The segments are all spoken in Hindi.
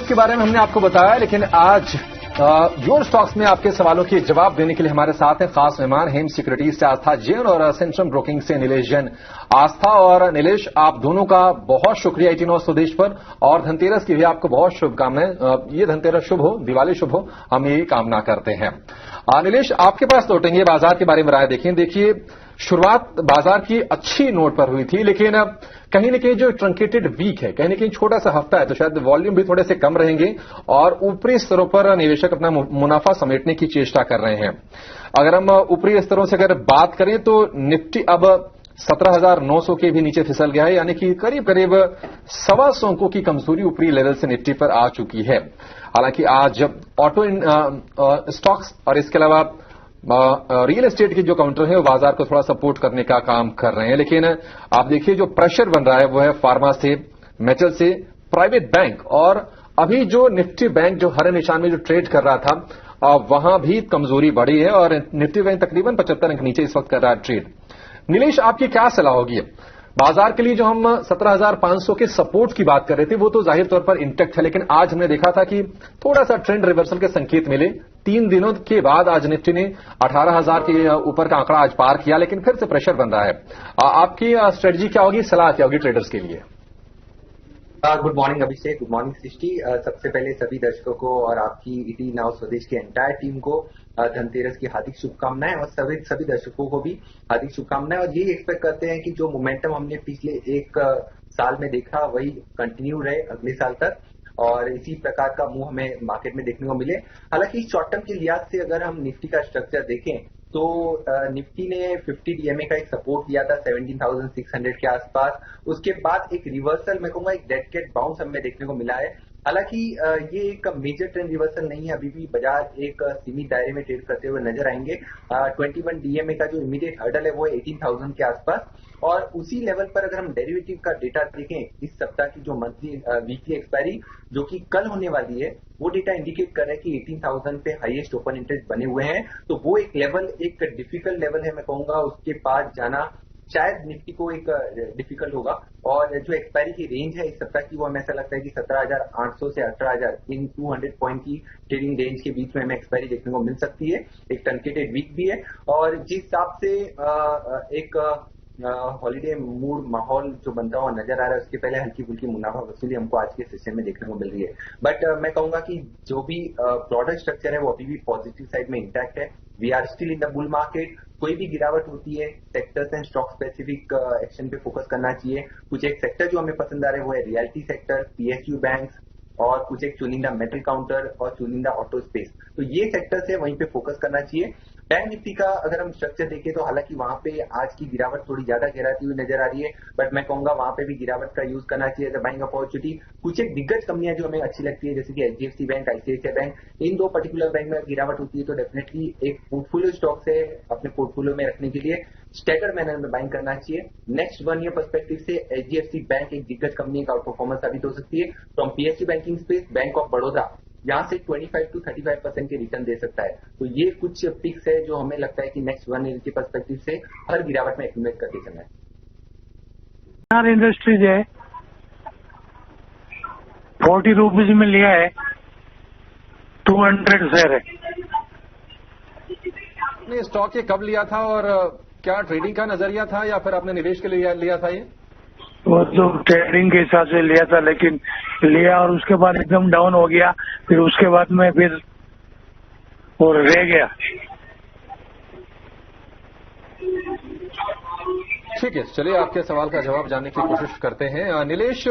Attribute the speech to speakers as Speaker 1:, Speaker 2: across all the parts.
Speaker 1: के बारे में हमने आपको बताया, लेकिन आज योर स्टॉक्स में आपके सवालों के जवाब देने के लिए हमारे साथ हैं खास मेहमान हेम सिक्योरिटीज से आस्था जैन और सेंट्रम ब्रोकिंग से नीलेश जैन। आस्था और नीलेश, आप दोनों का बहुत शुक्रिया 18 स्वदेश पर, और धनतेरस की भी आपको बहुत शुभकामनाएं। ये धनतेरस शुभ हो, दिवाली शुभ हो, हम यही कामना करते हैं। नीलेश, आपके पास लौटेंगे बाजार के बारे में राय देखें। देखिए, शुरुआत बाजार की अच्छी नोट पर हुई थी, लेकिन कहीं न कहीं जो ट्रंकेटेड वीक है, कहीं न कहीं छोटा सा हफ्ता है, तो शायद वॉल्यूम भी थोड़े से कम रहेंगे और ऊपरी स्तरों पर निवेशक अपना मुनाफा समेटने की चेष्टा कर रहे हैं। अगर हम ऊपरी स्तरों से अगर बात करें तो निफ्टी अब 17,900 के भी नीचे फिसल गया है, यानी कि करीब करीब 125 अंकों की कमजोरी ऊपरी लेवल से निफ्टी पर आ चुकी है। हालांकि आज ऑटो स्टॉक्स और इसके अलावा रियल एस्टेट के जो काउंटर है वो बाजार को थोड़ा सपोर्ट करने का काम कर रहे हैं, लेकिन आप देखिए जो प्रेशर बन रहा है वो है फार्मा से, मेटल से, प्राइवेट बैंक, और अभी जो निफ्टी बैंक जो हरे निशान में जो ट्रेड कर रहा था वहां भी कमजोरी बढ़ी है और निफ्टी बैंक तकरीबन 75 अंक नीचे इस वक्त कर रहा है ट्रेड। नीलेश, आपकी क्या सलाह होगी बाजार के लिए? जो हम 17,500 के सपोर्ट की बात कर रहे थे वो तो जाहिर तौर पर इंटेक्ट है, लेकिन आज हमने देखा था कि थोड़ा सा ट्रेंड रिवर्सल के संकेत मिले। 3 दिनों के बाद आज निफ्टी ने 18,000 के ऊपर का आंकड़ा आज पार किया, लेकिन फिर से प्रेशर बन रहा है। आपकी स्ट्रेटजी क्या होगी, सलाह क्या होगी ट्रेडर्स के लिए?
Speaker 2: गुड मॉर्निंग अभिषेक, गुड मॉर्निंग सृष्टि। सबसे पहले सभी दर्शकों को और आपकी ईटी नाउ स्वदेश की एंटायर टीम को धनतेरस की हार्दिक शुभकामनाएं, और सभी दर्शकों को भी हार्दिक शुभकामनाएं। और यही एक्सपेक्ट करते हैं कि जो मोमेंटम हमने पिछले एक साल में देखा वही कंटिन्यू रहे अगले साल तक, और इसी प्रकार का मूव हमें मार्केट में देखने को मिले। हालांकि शॉर्ट टर्म के लिहाज से अगर हम निफ्टी का स्ट्रक्चर देखें तो निफ्टी ने 50 डीएमए का एक सपोर्ट लिया था 17,600 के आसपास। उसके बाद एक रिवर्सल, मैं कहूंगा एक डेड कैट बाउंस हमें देखने को मिला है। हालांकि ये एक मेजर ट्रेंड रिवर्सल नहीं है, अभी भी बाजार एक सीमित दायरे में ट्रेड करते हुए नजर आएंगे। 21 डीएमए का जो इमीडिएट हर्डल है वो है 18,000 के आसपास, और उसी लेवल पर अगर हम डेरिवेटिव का डेटा देखें, इस सप्ताह की जो मंथली वीकली एक्सपायरी जो कि कल होने वाली है, वो डेटा इंडिकेट कर रहा है कि 18,000 पे हाईएस्ट ओपन इंटरेस्ट बने हुए हैं। तो वो एक लेवल, एक डिफिकल्ट लेवल है, मैं कहूंगा उसके पास जाना शायद निफ्टी को एक डिफिकल्ट होगा। और जो एक्सपायरी की रेंज है इस सप्ताह की, वो हमें ऐसा लगता है कि 17,800 से 18,000 इन 200 पॉइंट की ट्रेडिंग रेंज के बीच में हमें एक्सपायरी देखने को मिल सकती है। एक ट्रंकेटेड वीक भी है, और जिस हिसाब से एक हॉलीडे मूड माहौल जो बनता हुआ नजर आ रहा है, उसके पहले हल्की फुल्की मुनाफा वसूली हमको आज के सेशन में देखने को मिल रही है। बट मैं कहूंगा कि जो भी ब्रॉडर स्ट्रक्चर है वो अभी भी पॉजिटिव साइड में इंटैक्ट है। We are still in the bull market. कोई भी गिरावट होती है, sectors and stock specific action पे फोकस करना चाहिए। कुछ एक सेक्टर जो हमें पसंद आ रहे हैं वो है रियल्टी सेक्टर, पीएसयू बैंक, और कुछ एक चुनिंदा मेटल काउंटर और चुनिंदा ऑटो स्पेस। तो ये सेक्टर्स है, वहीं पे फोकस करना चाहिए। बैंक निफ्टी का अगर हम स्ट्रक्चर देखें तो हालांकि वहां पे आज की गिरावट थोड़ी ज्यादा गहराती हुई नजर आ रही है, बट मैं कहूंगा वहां पे भी गिरावट का यूज करना चाहिए एज अ बाइंग अपॉर्चुनिटी। कुछ एक दिग्गज कंपनियां जो हमें अच्छी लगती है, जैसे कि एचडीएफसी बैंक, आईसीआईसीआई बैंक, इन दो पर्टिकुलर बैंक में गिरावट होती है तो डेफिनेटली एक पोर्टफोलियो स्टॉक से अपने पोर्टफोलियो में रखने के लिए स्टैगर्ड मैनर में बाइंग करना चाहिए। नेक्स्ट 1 ईयर पर्सपेक्टिव से एचडीएफसी बैंक एक दिग्गज कंपनी का परफॉर्मेंस साबित हो सकती है। From PSU banking space, bank of Baroda यहां से 25 to 35% के रिटर्न दे सकता है। तो ये कुछ पिक्स है जो हमें लगता है कि नेक्स्ट 1 ईयर के पर्सपेक्टिव से हर गिरावट में एक्यूमुलेट करके चलना है।
Speaker 3: इंडस्ट्रीज है 40 रुपीज में लिया है, 200 शेयर है।
Speaker 1: आपने स्टॉक ये कब लिया था और क्या ट्रेडिंग का नजरिया था या फिर आपने निवेश के लिए लिया था? ये
Speaker 3: वो तो ट्रेडिंग के हिसाब से लिया था, लेकिन लिया और उसके बाद एकदम डाउन हो गया, फिर उसके बाद में फिर और रह गया।
Speaker 1: ठीक है, चलिए आपके सवाल का जवाब जानने की कोशिश करते हैं। नीलेश,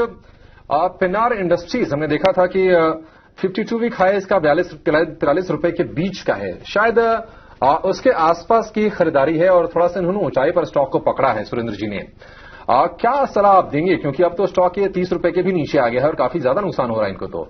Speaker 1: पिनार इंडस्ट्रीज हमने देखा था कि 52 वीक हाई इसका 43 रुपए के बीच का है, शायद उसके आसपास की खरीदारी है और थोड़ा सा इन्होंने ऊंचाई पर स्टॉक को पकड़ा है सुरेंद्र जी ने। क्या सलाह आप देंगे, क्योंकि अब तो स्टॉक ये 30 रुपए के भी नीचे आ गया है और काफी ज्यादा नुकसान हो रहा है इनको? तो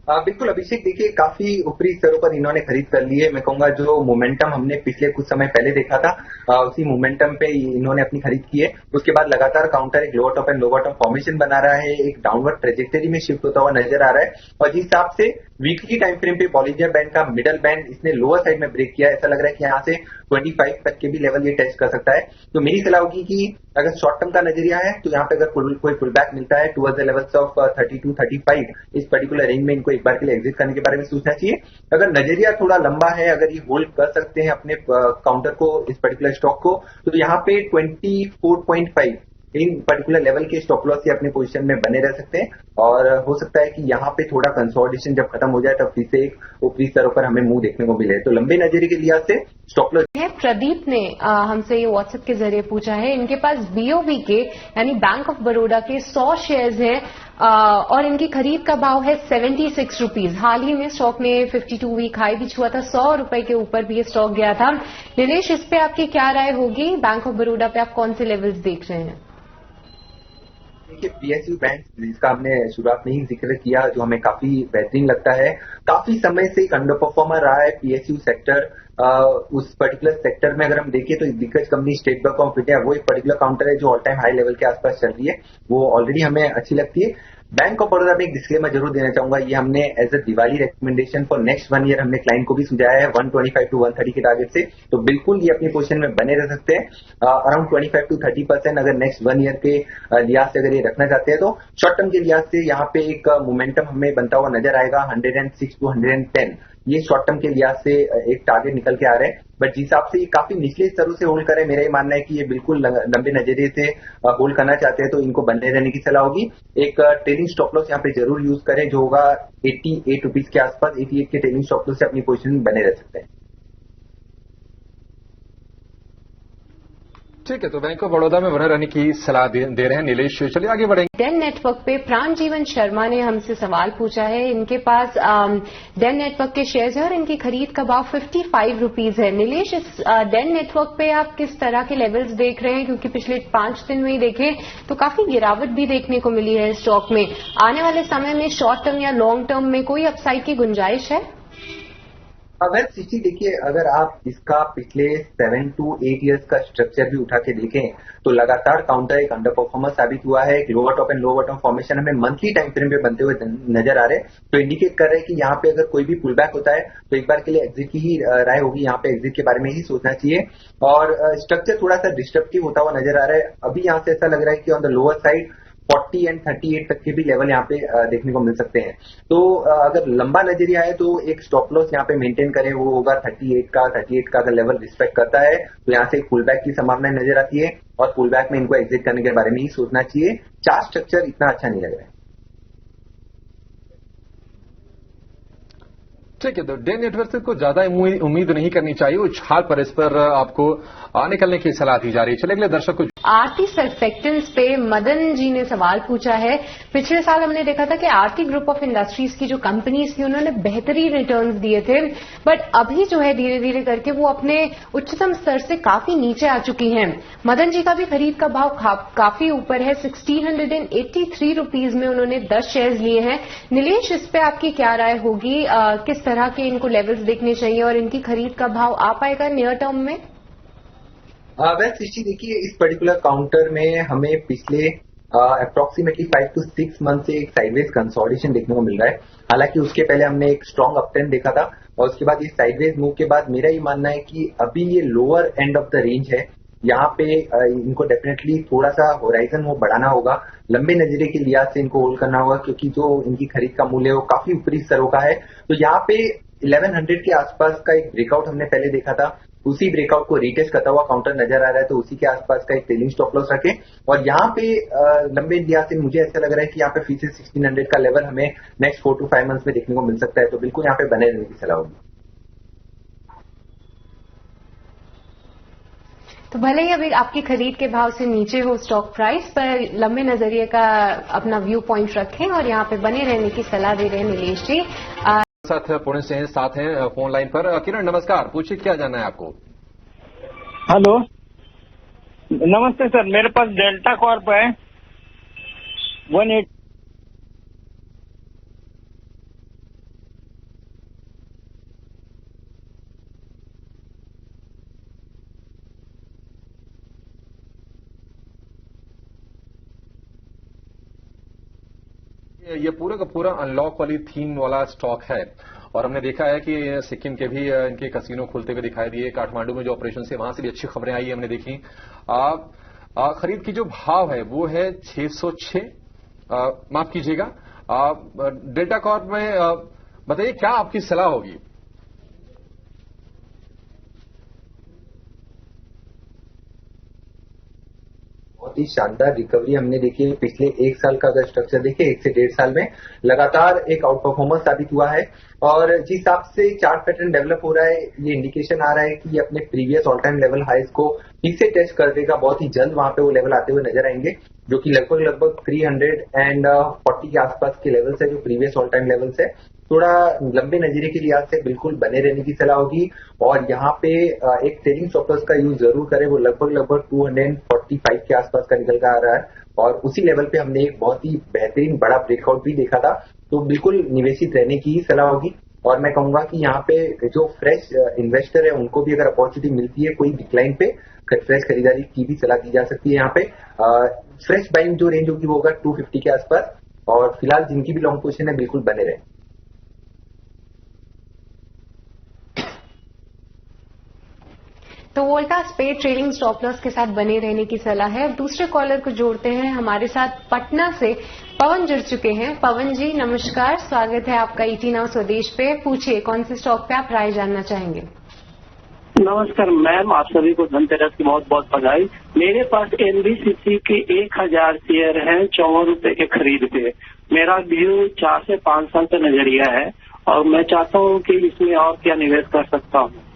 Speaker 2: बिल्कुल अभिषेक, देखिए काफी ऊपरी स्तरों पर इन्होंने खरीद कर ली है। मैं कहूंगा जो मोमेंटम हमने पिछले कुछ समय पहले देखा था, उसी मोमेंटम पे इन्होंने अपनी खरीद की है। उसके बाद लगातार काउंटर एक lower top and lower top formation बना रहा है, एक डाउनवर्ड ट्रेजेक्टरी में शिफ्ट होता हुआ नजर आ रहा है। और जिस हिसाब से वीकली टाइम फ्रेम पे बॉलिंजर बैंड का मिडल बैंड इसने लोअर साइड में ब्रेक किया, ऐसा लग रहा है कि यहाँ से 25 तक के भी लेवल ये टेस्ट कर सकता है। तो मेरी सलाह होगी कि अगर शॉर्ट टर्म का नजरिया है तो यहाँ पे अगर कोई पुल बैक मिलता है टुवर्ड्स द लेवल्स ऑफ 32, 35 इस पर्टिकुलर रेंज में इनको एक बार के लिए एग्जिट करने के बारे में सोचना चाहिए। अगर नजरिया थोड़ा लंबा है, अगर ये होल्ड कर सकते हैं अपने काउंटर को, इस पर्टिकुलर स्टॉक को, तो यहाँ पे 24.5 इन पर्टिकुलर लेवल के स्टॉप लॉस से अपने पोजीशन में बने रह सकते हैं और हो सकता है कि यहाँ पे थोड़ा कंसोलिडेशन जब खत्म हो जाए तब फिर से एक ऊपरी स्तरों पर हमें मुंह देखने को मिले। तो लंबे नजरिए के लिहाज से स्टॉप लॉस
Speaker 4: है। प्रदीप ने हमसे ये व्हाट्सएप के जरिए पूछा है, इनके पास बीओबी के यानी बैंक ऑफ बड़ौदा के 100 शेयर्स हैं और इनकी खरीद का भाव है 76 रुपीज। हाल ही में स्टॉक ने 52 वीक हाई भी छुआ था, 100 रुपए के ऊपर भी ये स्टॉक गया था। नीलेश, इस पे आपकी क्या राय होगी? बैंक ऑफ बड़ौदा पे आप कौन से लेवल्स देख रहे हैं?
Speaker 2: पीएसयू बैंक जिसका हमने शुरुआत में ही जिक्र किया, जो हमें काफी बेहतरीन लगता है, काफी समय से एक अंडर परफॉर्मर रहा है पीएसयू सेक्टर। उस पर्टिकुलर सेक्टर में अगर हम देखें तो दिग्गज company state bank of India वो एक पर्टिकुलर काउंटर है जो ऑल टाइम हाई लेवल के आसपास चल रही है, वो ऑलरेडी हमें अच्छी लगती है। बैंक ऑफ बड़ौदा में एक डिस्क्लेमर जरूर देना चाहूंगा, ये हमने as a Diwali recommendation for next 1 year हमने क्लाइंट को भी सुझाया है 125 to 130 के टारगेट से। तो बिल्कुल ये अपनी पोजीशन में बने रह सकते हैं अराउंड 25 to 30% अगर नेक्स्ट 1 ईयर के लिहाज से अगर ये रखना चाहते हैं तो शॉर्ट टर्म के लिहाज से यहाँ पे एक मोमेंटम हमें बनता हुआ नजर आएगा 106 to 110। ये शॉर्ट टर्म के लिहाज से एक टारगेट निकल के आ रहे हैं, बट जिस हिसाब से ये काफी निचले स्तरों से होल्ड करें, मेरा ये मानना है कि ये बिल्कुल लंबे नजरिए से होल्ड करना चाहते हैं तो इनको बने रहने की सलाह होगी। एक ट्रेलिंग स्टॉप लॉस यहाँ पे जरूर यूज करें जो होगा 88 रुपीज के आसपास। 88 के ट्रेलिंग स्टॉप लॉस से अपनी पोजीशन में बने रह सकते हैं।
Speaker 1: ठीक है, तो बैंक ऑफ बड़ौदा में बने रहने की सलाह दे रहे हैं नीलेश। चलिए आगे बढ़ेंगे।
Speaker 4: डेन नेटवर्क पे प्राणजीवन शर्मा ने हमसे सवाल पूछा है, इनके पास डेन नेटवर्क के शेयर्स हैं और इनकी खरीद का भाव 55 रुपीज है। नीलेश, इस डेन नेटवर्क पे आप किस तरह के लेवल्स देख रहे हैं? क्योंकि पिछले 5 दिन में ही देखें तो काफी गिरावट भी देखने को मिली है स्टॉक में। आने वाले समय में शॉर्ट टर्म या लॉन्ग टर्म में कोई अपसाइड की गुंजाइश है?
Speaker 2: अगर सिटी देखिए, अगर आप इसका पिछले 7 to 8 इयर्स का स्ट्रक्चर भी उठा के देखें तो लगातार काउंटर एक अंडर परफॉर्मर साबित हुआ है। एक lower top and lower bottom formation हमें मंथली टाइम फ्रेम पे बनते हुए नजर आ रहे हैं, तो इंडिकेट कर रहे हैं कि यहाँ पे अगर कोई भी पुल बैक होता है तो एक बार के लिए एग्जिट की ही राय होगी। यहाँ पे एग्जिट के बारे में ही सोचना चाहिए और स्ट्रक्चर थोड़ा सा डिस्ट्रप्टिव होता हुआ नजर आ रहा है। अभी यहाँ से ऐसा लग रहा है कि on the lower side 40 and 38 तक के भी लेवल यहाँ पे देखने को मिल सकते हैं। तो अगर लंबा नजरिया है तो एक स्टॉप लॉस यहाँ पे मेंटेन करें, वो होगा 38 का अगर लेवल रिस्पेक्ट करता है तो यहाँ से एक पुल बैक की संभावना नजर आती है और पुल बैक में इनको एग्जिट करने के बारे में ही सोचना चाहिए। चार्ट स्ट्रक्चर इतना अच्छा नहीं लग रहा है।
Speaker 1: ठीक है, तो डेन नेटवर्क से को ज्यादा उम्मीद नहीं करनी चाहिए, उछाल पर इस पर आपको निकलने की सलाह दी जा रही है। चलिए अगले दर्शक को।
Speaker 4: आरती सर्फेक्टेंट्स पे मदन जी ने सवाल पूछा है, पिछले साल हमने देखा था कि आरती ग्रुप ऑफ इंडस्ट्रीज की जो कंपनीज थी उन्होंने बेहतरीन रिटर्न्स दिए थे, बट अभी जो है धीरे धीरे करके वो अपने उच्चतम स्तर से काफी नीचे आ चुकी हैं। मदन जी का भी खरीद का भाव काफी ऊपर है, 1683 रुपीज में उन्होंने 10 शेयर्स लिए हैं। नीलेश, इस पे आपकी क्या राय होगी? किस तरह के इनको लेवल्स देखने चाहिए और इनकी खरीद का भाव आ पाएगा नियर टर्म में?
Speaker 2: वैसे सृष्टि देखिए, इस पर्टिकुलर काउंटर में हमें पिछले अप्रोक्सीमेटली 5 to 6 मंथ से एक साइडवेज कंसोलिडेशन देखने को मिल रहा है। हालांकि उसके पहले हमने एक स्ट्रॉन्ग अपट्रेंड देखा था और उसके बाद ये साइडवेज मूव के बाद मेरा ये मानना है कि अभी ये lower end of the range है। यहाँ पे इनको डेफिनेटली थोड़ा सा होराइजन वो बढ़ाना होगा, लंबे नजरिए के लिहाज से इनको होल्ड करना होगा क्योंकि जो इनकी खरीद का मूल्य है वो काफी ऊपरी स्तरों का है। तो यहाँ पे 1100 के आसपास का एक ब्रेकआउट हमने पहले देखा था, उसी ब्रेकआउट को रिटेस्ट करता हुआ काउंटर नजर आ रहा है, तो उसी के आसपास का एक ट्रेलिंग स्टॉप लॉस रखें। और यहाँ पे लंबे लिहाज से मुझे ऐसा लग रहा है कि यहाँ पे फिर से 1600 का लेवल हमें नेक्स्ट 4 to 5 मंथ्स में देखने को मिल सकता है, तो बिल्कुल यहाँ पे बने रहने की सलाह होगी।
Speaker 4: तो भले ही अभी आपकी खरीद के भाव से नीचे हो स्टॉक प्राइस, पर लंबे नजरिए का अपना व्यू पॉइंट रखें और यहाँ पे बने रहने की सलाह दे रहे हैं नीलेश जी।
Speaker 1: साथ पुणे से साथ हैं फोन लाइन पर। किरण नमस्कार, पूछिए क्या जानना है आपको?
Speaker 3: हेलो, नमस्ते सर, मेरे पास डेल्टा कॉर्प है 18।
Speaker 1: ये पूरा का पूरा अनलॉक वाली थीम वाला स्टॉक है और हमने देखा है कि सिक्किम के भी इनके कसीनो खुलते हुए दिखाई दिए, काठमांडू में जो ऑपरेशन है वहां से भी अच्छी खबरें आई हमने देखी। खरीद की जो भाव है वो है 606, माफ कीजिएगा, डेल्टा कॉर्प में बताइए क्या आपकी सलाह होगी?
Speaker 2: बहुत ही शानदार रिकवरी हमने देखी है। पिछले एक साल का अगर स्ट्रक्चर देखें, 1 से 1.5 साल में लगातार एक आउट परफॉर्मेंस साबित हुआ है और जिस हिसाब से चार्ट पैटर्न डेवलप हो रहा है, ये इंडिकेशन आ रहा है कि ये अपने previous all time level highs को फिर से टेस्ट कर देगा। बहुत ही जल्द वहां पे वो लेवल आते हुए नजर आएंगे, जो कि लगभग 340 के आसपास के लेवल्स है, जो प्रीवियस ऑल टाइम लेवल्स है। थोड़ा लंबे नजरिए के लिहाज से बिल्कुल बने रहने की सलाह होगी और यहाँ पे एक ट्रेडिंग स्टॉप लॉस का यूज जरूर करें। वो लगभग 245 के आसपास का निकल कर आ रहा है और उसी लेवल पे हमने एक बहुत ही बेहतरीन बड़ा ब्रेकआउट भी देखा था, तो बिल्कुल निवेशित रहने की ही सलाह होगी। और मैं कहूंगा कि यहाँ पे जो फ्रेश इन्वेस्टर है उनको भी अगर अपॉर्चुनिटी मिलती है कोई डिक्लाइन पे, फ्रेश खरीदारी की भी सलाह दी जा सकती है। यहाँ पे फ्रेश बाइंग जो रेंज होगी वो होगा 250 के आसपास और फिलहाल जिनकी भी लॉन्ग पोजीशन है बिल्कुल बने रहे।
Speaker 4: तो वोल्टास पे ट्रेलिंग स्टॉप लॉस के साथ बने रहने की सलाह है। अब दूसरे कॉलर को जोड़ते हैं, हमारे साथ पटना से पवन जुड़ चुके हैं। पवन जी नमस्कार, स्वागत है आपका ईटी नाउ स्वदेश पे। पूछिए कौन से स्टॉक पे आप राय जानना चाहेंगे?
Speaker 5: नमस्कार मैम, आप सभी को धनतेरस की बहुत बहुत बधाई। मेरे पास एनबीसीसी के 1000 शेयर हैं 54 रुपए के खरीद पे। मेरा व्यू 4 से 5 साल का नजरिया है और मैं चाहता हूँ कि इसमें और क्या निवेश कर सकता हूँ।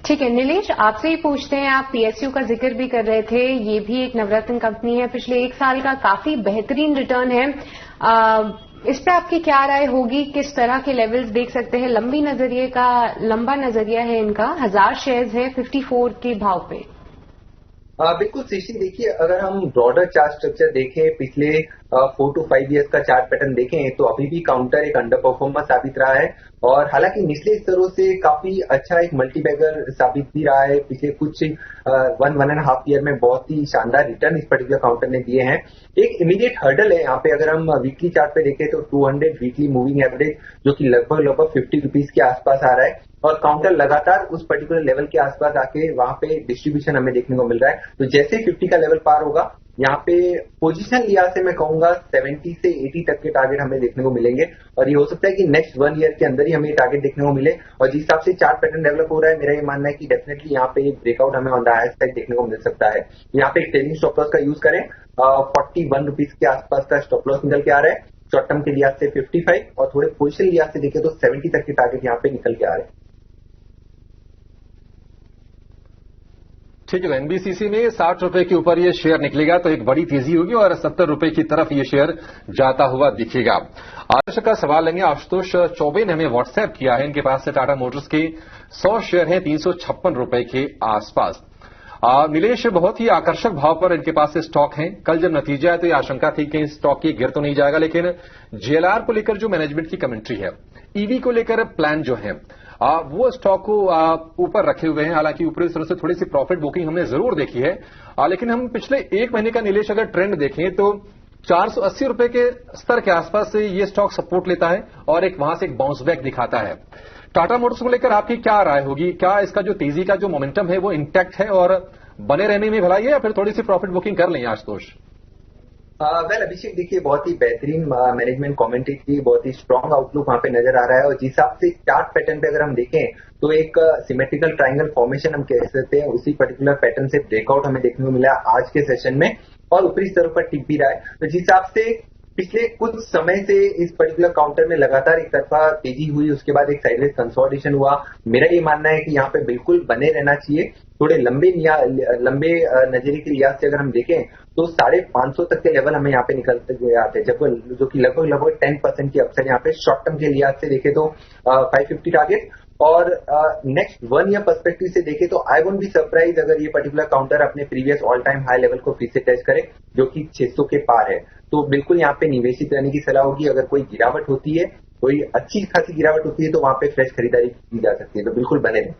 Speaker 4: ठीक है नीलेश, आपसे ही पूछते हैं। आप पीएसयू का जिक्र भी कर रहे थे, ये भी एक नवरत्न कंपनी है, पिछले 1 साल का काफी बेहतरीन रिटर्न है। इस पे आपकी क्या राय होगी? किस तरह के लेवल्स देख सकते हैं? लंबा नजरिया है इनका, 1000 शेयर्स है 54 के भाव पे।
Speaker 2: बिल्कुल सृष्टि, देखिए अगर हम ब्रॉडर चार्ट स्ट्रक्चर देखें, पिछले 4 to 5 ईयर्स का चार्ट पैटर्न देखें तो अभी भी काउंटर एक अंडर परफॉर्मर साबित रहा है और हालांकि निचले स्तरों से काफी अच्छा एक मल्टीबैगर साबित भी रहा है। पिछले कुछ 1.5 ईयर में बहुत ही शानदार रिटर्न इस पर्टिकुलर काउंटर ने दिए हैं। एक इमीडिएट हर्डल है यहाँ पे, अगर हम वीकली चार्ट पे देखें तो 200 वीकली मूविंग एवरेज, जो कि लगभग 50 रुपीज के आसपास आ रहा है और काउंटर लगातार उस पर्टिकुलर लेवल के आसपास आके वहां पे डिस्ट्रीब्यूशन हमें देखने को मिल रहा है। तो जैसे 50 का लेवल पार होगा, यहाँ पे पोजीशन लिहाज से मैं कहूंगा 70 से 80 तक के टारगेट हमें देखने को मिलेंगे और ये हो सकता है कि नेक्स्ट 1 ईयर के अंदर ही हमें ये टारगेट देखने को मिले। और जिस हिसाब से चार्ट पैटर्न डेवलप हो रहा है, मेरा ये मानना है कि डेफिनेटली यहाँ पे एक ब्रेकआउट हमें ऑन द हायर साइड देखने को मिल सकता है। यहाँ पे एक ट्रेलिंग स्टॉप लॉस का यूज करें, 41 रुपीज के आसपास का स्टॉप लॉस निकल के आ रहा है। शॉर्ट टर्म के लिहाज से 55 और थोड़े पोजिशन लिहाज से देखें तो 70 तक के टारगेट यहाँ पे निकल के आ रहे हैं।
Speaker 1: ठीक है, एनबीसीसी में 60 रुपए के ऊपर ये शेयर निकलेगा तो एक बड़ी तेजी होगी और 70 रुपए की तरफ ये शेयर जाता हुआ दिखेगा। आज का सवाल लेंगे, आशुतोष चौबे ने हमें व्हाट्सएप किया है, इनके पास से टाटा मोटर्स के 100 शेयर हैं 356 रुपए के आसपास। नीलेश, बहुत ही आकर्षक भाव पर इनके पास से स्टॉक हैं। कल जब नतीजा है तो ये आशंका थी कि स्टॉक की गिर तो नहीं जाएगा, लेकिन जेएलआर को लेकर जो मैनेजमेंट की कमेंट्री है, ईवी को लेकर प्लान जो है, वो स्टॉक को ऊपर रखे हुए हैं। हालांकि ऊपरी स्तर से थोड़ी सी प्रॉफिट बुकिंग हमने जरूर देखी है, लेकिन हम पिछले 1 महीने का नीलेश अगर ट्रेंड देखें तो 480 रुपए के स्तर के आसपास से ये स्टॉक सपोर्ट लेता है और एक वहां से एक बाउंस बैक दिखाता है। टाटा मोटर्स को लेकर आपकी क्या राय होगी? क्या इसका जो तेजी का जो मोमेंटम है वो इंटैक्ट है और बने रहने में भलाई है या फिर थोड़ी सी प्रॉफिट बुकिंग कर लें आशुतोष?
Speaker 2: वेल अभिषेक, देखिए बहुत ही बेहतरीन मैनेजमेंट कमेंट्री की, बहुत ही स्ट्रांग आउटलुक वहां पे नजर आ रहा है और जिस हिसाब से चार्ट पैटर्न पे अगर हम देखें तो एक सिमेट्रिकल ट्रायंगल फॉर्मेशन हम कह सकते हैं, उसी पर्टिकुलर पैटर्न से ब्रेकआउट हमें देखने को मिला आज के सेशन में और ऊपरी स्तरों पर टिक भी रहा है। तो जिस हिसाब से पिछले कुछ समय से इस पर्टिकुलर काउंटर में लगातार एक तरफा तेजी हुई, उसके बाद एक साइडवेज कंसोलिडेशन हुआ। मेरा ये मानना है कि यहाँ पे बिल्कुल बने रहना चाहिए। थोड़े लंबे नजरिए के लिहाज से अगर हम देखें तो 550 तक के लेवल हमें यहाँ पे निकलते हुए आते हैं, जो कि लगभग 10% की अपसाइड यहाँ पे शॉर्ट टर्म के लिहाज से देखें तो 550 टारगेट और नेक्स्ट 1 ईयर पर्सपेक्टिव से देखें तो आई वोंट बी सरप्राइज अगर ये पर्टिकुलर काउंटर अपने previous all time high level को फिर से टेस्ट करे, जो कि 600 के पार है। तो बिल्कुल यहाँ पे निवेशित रहने की सलाह होगी। अगर कोई गिरावट होती है, कोई अच्छी खासी गिरावट होती है तो वहां पे फ्रेश खरीदारी की जा सकती है, तो बिल्कुल बने रहें।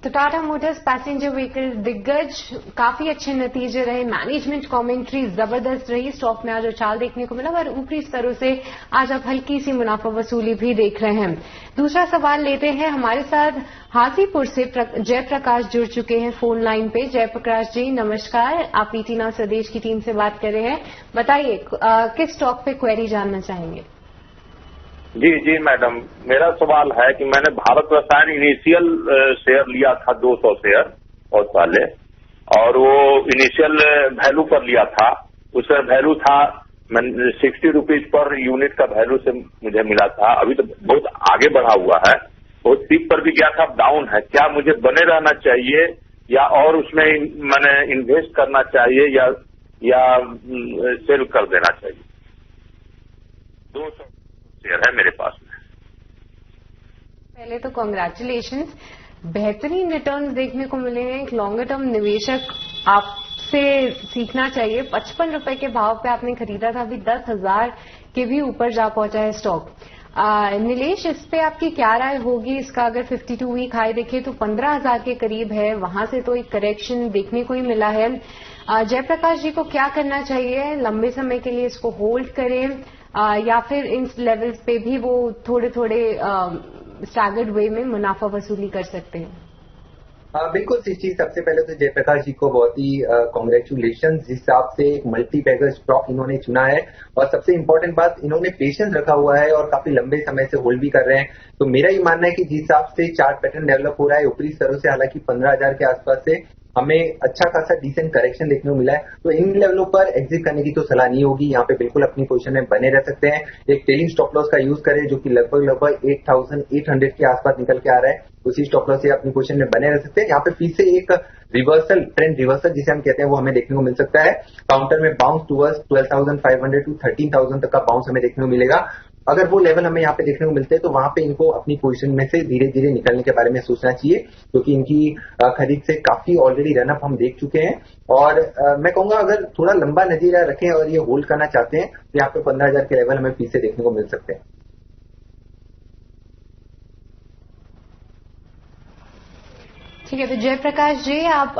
Speaker 4: तो टाटा मोटर्स पैसेंजर व्हीकल दिग्गज काफी अच्छे नतीजे रहे, मैनेजमेंट कमेंट्री जबरदस्त रही, स्टॉक में आज उछाल देखने को मिला और ऊपरी स्तरों से आज आप हल्की सी मुनाफा वसूली भी देख रहे हैं। दूसरा सवाल लेते हैं, हमारे साथ हाजीपुर से जयप्रकाश जुड़ चुके हैं फोन लाइन पे। जयप्रकाश जी नमस्कार, आप ईटी नाउ स्वदेश की टीम से बात कर रहे हैं, बताइए किस स्टॉक पे क्वेरी जानना चाहेंगे?
Speaker 6: जी मैडम, मेरा सवाल है कि मैंने भारत रसायन इनिशियल शेयर लिया था 200 शेयर बहुत पहले, और वो इनिशियल वैल्यू पर लिया था, उसका वैल्यू था 60 रुपीज पर यूनिट का वैल्यू से मुझे मिला था। अभी तो बहुत आगे बढ़ा हुआ है, बहुत पीक पर भी गया था, अब डाउन है। क्या मुझे बने रहना चाहिए या और उसमें मैंने इन्वेस्ट करना चाहिए या सेल कर देना चाहिए? 200 शेयर है मेरे पास में।
Speaker 4: पहले तो कॉन्ग्रेचुलेशंस, बेहतरीन रिटर्न्स देखने को मिले हैं। एक लॉन्गर टर्म निवेशक आपसे सीखना चाहिए। 55 रुपए के भाव पे आपने खरीदा था, अभी 10,000 के भी ऊपर जा पहुंचा है स्टॉक। नीलेश, इस पे आपकी क्या राय होगी? इसका अगर 52 वीक हाई देखें तो 15,000 के करीब है, वहां से तो एक करेक्शन देखने को ही मिला है। जयप्रकाश जी को क्या करना चाहिए? लंबे समय के लिए इसको होल्ड करें या फिर इन लेवल्स पे भी वो थोड़े स्टैगर्ड वे में मुनाफा वसूली कर सकते हैं?
Speaker 2: बिल्कुल सृष्टि, सबसे पहले तो जयप्रकाश जी को बहुत ही कॉन्ग्रेचुलेशन, जिस हिसाब से एक मल्टी बैगर स्टॉक इन्होंने चुना है, और सबसे इंपॉर्टेंट बात, इन्होंने पेशेंस रखा हुआ है और काफी लंबे समय से होल्ड भी कर रहे हैं। तो मेरा ये मानना है कि जिस हिसाब से चार्ट पैटर्न डेवलप हो रहा है ऊपरी स्तरों से, हालांकि 15,000 के आसपास से हमें अच्छा खासा डिसेंट करेक्शन देखने को मिला है, तो इन लेवलों पर एग्जिट करने की तो सलाह नहीं होगी। यहाँ पे बिल्कुल अपनी पोजीशन में बने रह सकते हैं। एक ट्रेलिंग स्टॉप लॉस का यूज करें जो कि लगभग 8,800 के आसपास निकल के आ रहा है, उसी स्टॉप लॉस से अपनी पोजीशन में बने रह सकते हैं। यहाँ पे फिर से एक रिवर्सल, ट्रेंड रिवर्सल जिसे हम कहते हैं, वो हमें देखने को मिल सकता है। काउंटर में बाउंस टूवर्ड्स 12,500 टू 13,000 तक का बाउंस हमें देखने को मिलेगा। अगर वो लेवल हमें यहाँ पे देखने को मिलते हैं तो वहां पे इनको अपनी पोजीशन में से धीरे धीरे निकलने के बारे में सोचना चाहिए, क्योंकि इनकी खरीद से काफी ऑलरेडी रनअप हम देख चुके हैं। और मैं कहूंगा अगर थोड़ा लंबा नजीरा रखें और ये होल्ड करना चाहते हैं तो यहाँ पे 15,000 के लेवल हमें फिर से देखने को मिल सकते हैं।
Speaker 4: ठीक है, तो जयप्रकाश जी आप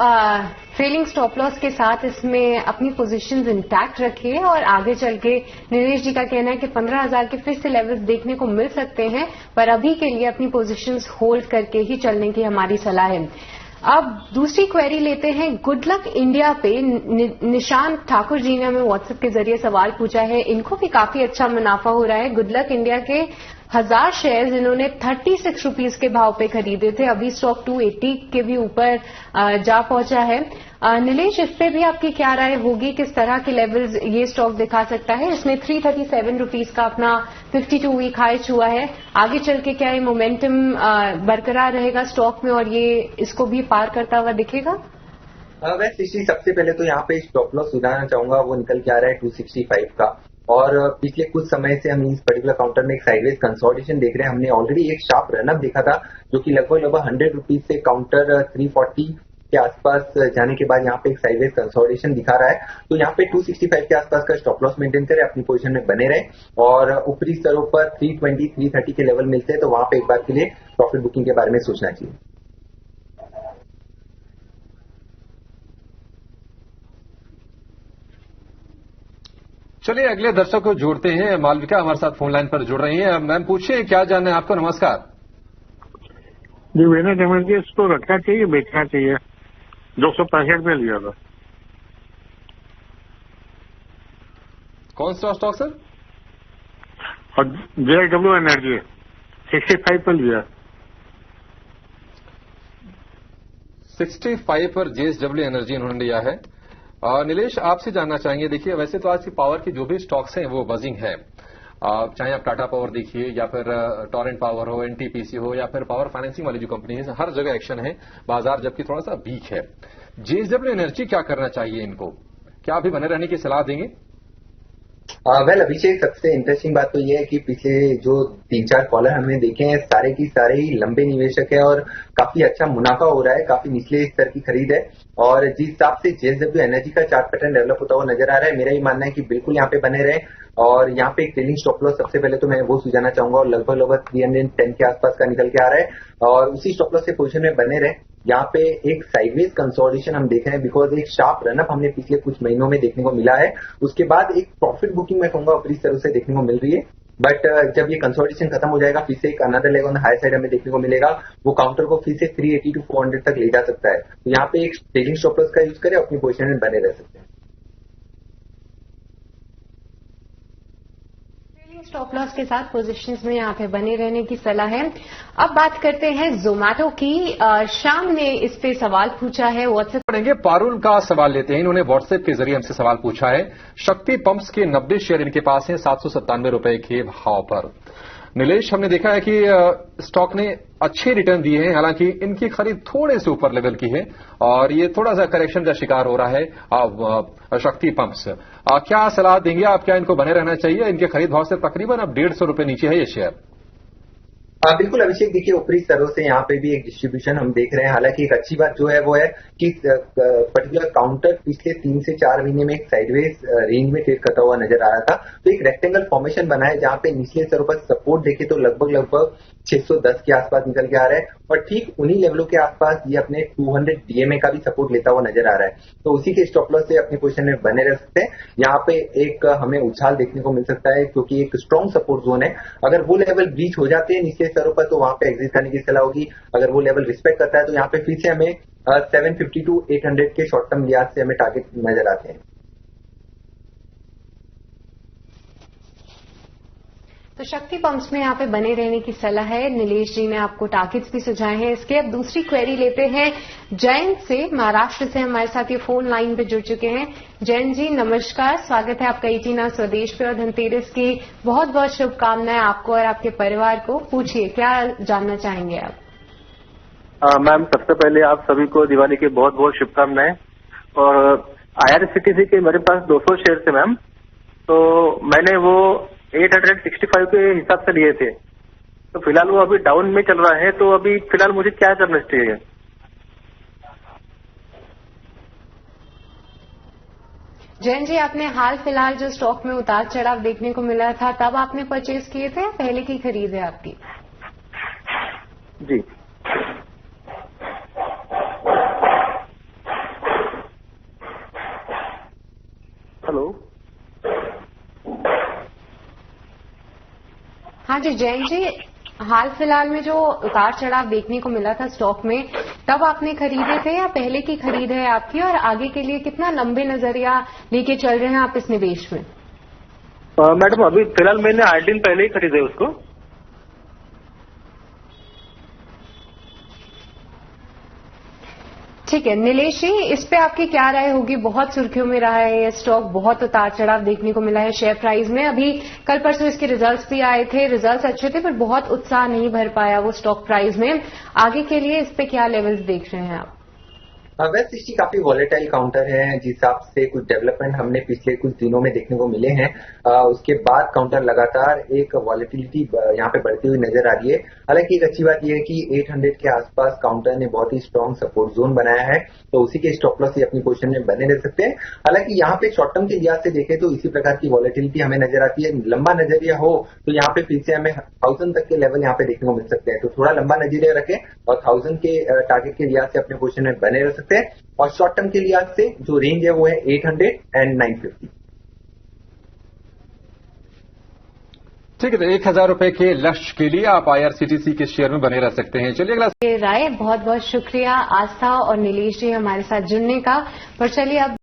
Speaker 4: ट्रेलिंग स्टॉप लॉस के साथ इसमें अपनी पोजीशंस इंटैक्ट रखिए, और आगे चल के नीलेश जी का कहना है कि 15,000 के फिर से लेवल्स देखने को मिल सकते हैं, पर अभी के लिए अपनी पोजीशंस होल्ड करके ही चलने की हमारी सलाह है। अब दूसरी क्वेरी लेते हैं, गुड लक इंडिया पे निशांत ठाकुर जी ने हमें व्हाट्सएप के जरिए सवाल पूछा है। इनको भी काफी अच्छा मुनाफा हो रहा है। गुड लक इंडिया के 1000 शेयर्स इन्होंने 36 रुपीज के भाव पे खरीदे थे, अभी स्टॉक 280 के भी ऊपर जा पहुंचा है। नीलेश, इस पे भी आपकी क्या राय होगी? किस तरह के लेवल्स ये स्टॉक दिखा सकता है? इसने 337 रुपीज का अपना 52 वीक हाई छुआ है। आगे चल के क्या ये मोमेंटम बरकरार रहेगा स्टॉक में और ये इसको भी पार करता हुआ दिखेगा?
Speaker 2: वैसे सबसे पहले तो यहाँ पे स्टॉप लॉस सुधारना चाहूंगा, वो निकल के आ रहा है 265 का, और पिछले कुछ समय से हम इस पर्टिकुलर काउंटर में एक साइडवेज कंसोलिडेशन देख रहे हैं। हमने ऑलरेडी एक शार्प रनअप देखा था जो कि लगभग 100 रुपीज से काउंटर 340 के आसपास जाने के बाद यहाँ पे एक साइडवेज कंसोलिडेशन दिखा रहा है। तो यहाँ पे 265 के आसपास का स्टॉप लॉस मेंटेन करें, अपनी पोजीशन में बने रहे, और ऊपरी स्तरों पर 320, 330 के लेवल मिलते हैं तो वहां पे एक बार के लिए प्रॉफिट बुकिंग के बारे में सोचना चाहिए।
Speaker 1: चलिए अगले दर्शक को जोड़ते हैं। मालविका हमारे साथ फोन लाइन पर जुड़ रही हैं। मैम पूछिए, क्या जानना है आपको? नमस्कार
Speaker 3: जी, मैंने समझ के इसको रखना चाहिए, बेचना चाहिए? 265 में लिया था।
Speaker 1: कौन सा स्टॉक सर?
Speaker 3: और JSW एनर्जी 65 पर लिया।
Speaker 1: 65 पर JSW एनर्जी इन्होंने लिया है। नीलेश, आपसे जानना चाहेंगे, देखिए वैसे तो आज की पावर की जो भी स्टॉक्स हैं वो बजिंग है, चाहे आप टाटा पावर देखिए या फिर टोरेंट पावर हो, NTPC हो या फिर पावर फाइनेंसिंग वाली जो कंपनी है, हर जगह एक्शन है बाजार जबकि थोड़ा सा वीक है। JSW एनर्जी क्या करना चाहिए इनको? क्या अभी बने रहने की सलाह देंगे?
Speaker 2: वेल अभिषेक, सबसे इंटरेस्टिंग बात तो ये है कि पिछले जो 3-4 कॉलर हमने देखे हैं सारे की सारे ही लंबे निवेशक है और काफी अच्छा मुनाफा हो रहा है, काफी निचले स्तर की खरीद है। और जिस हिसाब से JSW एनर्जी का चार्ट पैटर्न डेवलप होता हुआ नजर आ रहा है, मेरा ही मानना है कि बिल्कुल यहाँ पे बने रहे। और यहाँ पे एक ट्रेलिंग स्टॉप लॉस सबसे पहले तो मैं वो सुझाना चाहूंगा, और लगभग 310 के आसपास का निकल के आ रहा है, और उसी स्टॉप लॉस के पोजीशन में बने रहे। यहाँ पे एक साइडवेज कंसोलिडेशन हम देख रहे हैं, बिकॉज एक शार्प रनअप हमने पिछले कुछ महीनों में देखने को मिला है। उसके बाद एक प्रॉफिट बुकिंग मैं कहूंगा ऊपरी स्तरों से देखने को मिल रही है, बट जब ये कंसोलिडेशन खत्म हो जाएगा फिर से एक another leg on the high side हमें देखने को मिलेगा। वो काउंटर को फिर से 380 to 400 तक ले जा सकता है। तो यहाँ पे एक ट्रेलिंग स्टॉप लॉस का यूज करें, अपनी पोजीशन में बने रह सकते हैं।
Speaker 4: स्टॉप लॉस के साथ पोजीशंस में यहाँ पे बने रहने की सलाह है। अब बात करते हैं जोमैटो की। श्याम ने इस पे सवाल पूछा है व्हाट्सएप
Speaker 1: पढ़ेंगे। पारुल का सवाल लेते हैं। इन्होंने व्हाट्सएप के जरिए हमसे सवाल पूछा है। शक्ति पंप्स के 90 शेयर इनके पास हैं 797 रुपए के भाव पर। नीलेश, हमने देखा है कि स्टॉक ने अच्छे रिटर्न दिए हैं, हालांकि इनकी खरीद थोड़े से ऊपर लेवल की है और ये थोड़ा सा करेक्शन का शिकार हो रहा है शक्ति पंप्स। क्या सलाह देंगे आप? क्या इनको बने रहना चाहिए? इनके खरीद भाव से तकरीबन अब 150 रुपए नीचे है ये शेयर।
Speaker 2: बिल्कुल अभिषेक, देखिए ऊपरी स्तरों से यहाँ पे भी एक डिस्ट्रीब्यूशन हम देख रहे हैं। हालांकि एक अच्छी बात जो है वो है कि पर्टिकुलर काउंटर पिछले 3 से 4 महीने में एक साइडवेज रेंज में ट्रेड करता हुआ नजर आ रहा था। तो एक रेक्टेंगल फॉर्मेशन बना है जहाँ पे निचले स्तरों पर सपोर्ट देखे तो लगभग 610 के आसपास निकल के आ रहा है और ठीक उन्हीं लेवलों के आसपास ये अपने 200 डीएमए का भी सपोर्ट लेता हुआ नजर आ रहा है। तो उसी के स्टॉप लॉस से अपनी पोजीशन में बने रह सकते हैं। यहाँ पे एक हमें उछाल देखने को मिल सकता है क्योंकि एक स्ट्रॉन्ग सपोर्ट जोन है। अगर वो लेवल ब्रीच हो जाते हैं निचले स्तरों पर तो वहां पे एग्जिट करने की सलाह होगी। अगर वो लेवल रिस्पेक्ट करता है तो यहाँ पे फिर से हमें 750 to 800 के शॉर्ट टर्म लिहाज से हमें टारगेट नजर आते हैं।
Speaker 4: तो शक्ति पंप्स में यहाँ पे बने रहने की सलाह है। नीलेश जी ने आपको टारगेट्स भी सुझाए हैं। इसके अब दूसरी क्वेरी लेते हैं जयंत से। महाराष्ट्र से हमारे साथ ये फोन लाइन पे जुड़ चुके हैं। जयंत जी नमस्कार, स्वागत है आपका 18 आवर्स स्वदेश पे और धनतेरस की बहुत बहुत शुभकामनाएं आपको और आपके परिवार को। पूछिए, क्या जानना चाहेंगे आप?
Speaker 7: मैम, सबसे पहले आप सभी को दिवाली की बहुत बहुत शुभकामनाएं। और IRCTC के मेरे पास 200 शेयर थे मैम, तो मैंने वो 865 के हिसाब से लिए थे। तो फिलहाल वो अभी डाउन में चल रहा है, तो अभी फिलहाल मुझे क्या करना चाहिए?
Speaker 4: जैन जी, आपने हाल फिलहाल जो स्टॉक में उतार चढ़ाव देखने को मिला था तब आपने परचेज किए थे या पहले की खरीद है आपकी?
Speaker 7: जी हेलो।
Speaker 4: हाँ जी जैन जी, हाल फिलहाल में जो उतार चढ़ाव देखने को मिला था स्टॉक में तब आपने खरीदे थे या पहले की खरीद है आपकी, और आगे के लिए कितना लंबे नजरिया लेके चल रहे हैं आप इस निवेश में?
Speaker 7: मैडम, अभी फिलहाल मैंने 8 दिन पहले ही खरीदे उसको।
Speaker 4: ठीक है नीलेश जी, इस पे आपकी क्या राय होगी? बहुत सुर्खियों में रहा है ये स्टॉक, बहुत उतार चढ़ाव देखने को मिला है शेयर प्राइस में। अभी कल परसों इसके रिजल्ट्स भी आए थे, रिजल्ट्स अच्छे थे पर बहुत उत्साह नहीं भर पाया वो स्टॉक प्राइस में। आगे के लिए इस पे क्या लेवल्स देख रहे हैं आप?
Speaker 2: वेस्ट सिटी काफी वॉलेटाइल काउंटर है, जिस हिसाब से कुछ डेवलपमेंट हमने पिछले कुछ दिनों में देखने को मिले हैं। उसके बाद काउंटर लगातार एक वॉलेटिलिटी यहाँ पे बढ़ती हुई नजर आ रही है। हालांकि एक अच्छी बात यह है कि 800 के आसपास काउंटर ने बहुत ही स्ट्रॉन्ग सपोर्ट जोन बनाया है, तो उसी के स्टॉप लॉस से अपनी पोजीशन में बने रह सकते हैं। हालांकि यहाँ पे शॉर्ट टर्म के लिहाज से देखें तो इसी प्रकार की वॉलेटिलिटी हमें नजर आती है। लंबा नजरिया हो तो यहाँ पे फिर से हमें 1000 तक के लेवल यहाँ पे देखने को मिल सकते हैं। तो थोड़ा लंबा नजरिया रखें और 1000 के टारगेट के लिहाज से अपने पोजीशन में बने रह सकते हैं। और शॉर्ट टर्म के लिहाज से जो रेंज है वो है 800 and 950।
Speaker 1: ठीक है, तो 1000 रुपए के लक्ष्य के लिए आप IRCTC के शेयर में बने रह सकते हैं। चलिए अगला
Speaker 4: राय, बहुत बहुत शुक्रिया आस्था और नीलेश जी हमारे साथ जुड़ने का। पर चलिए अब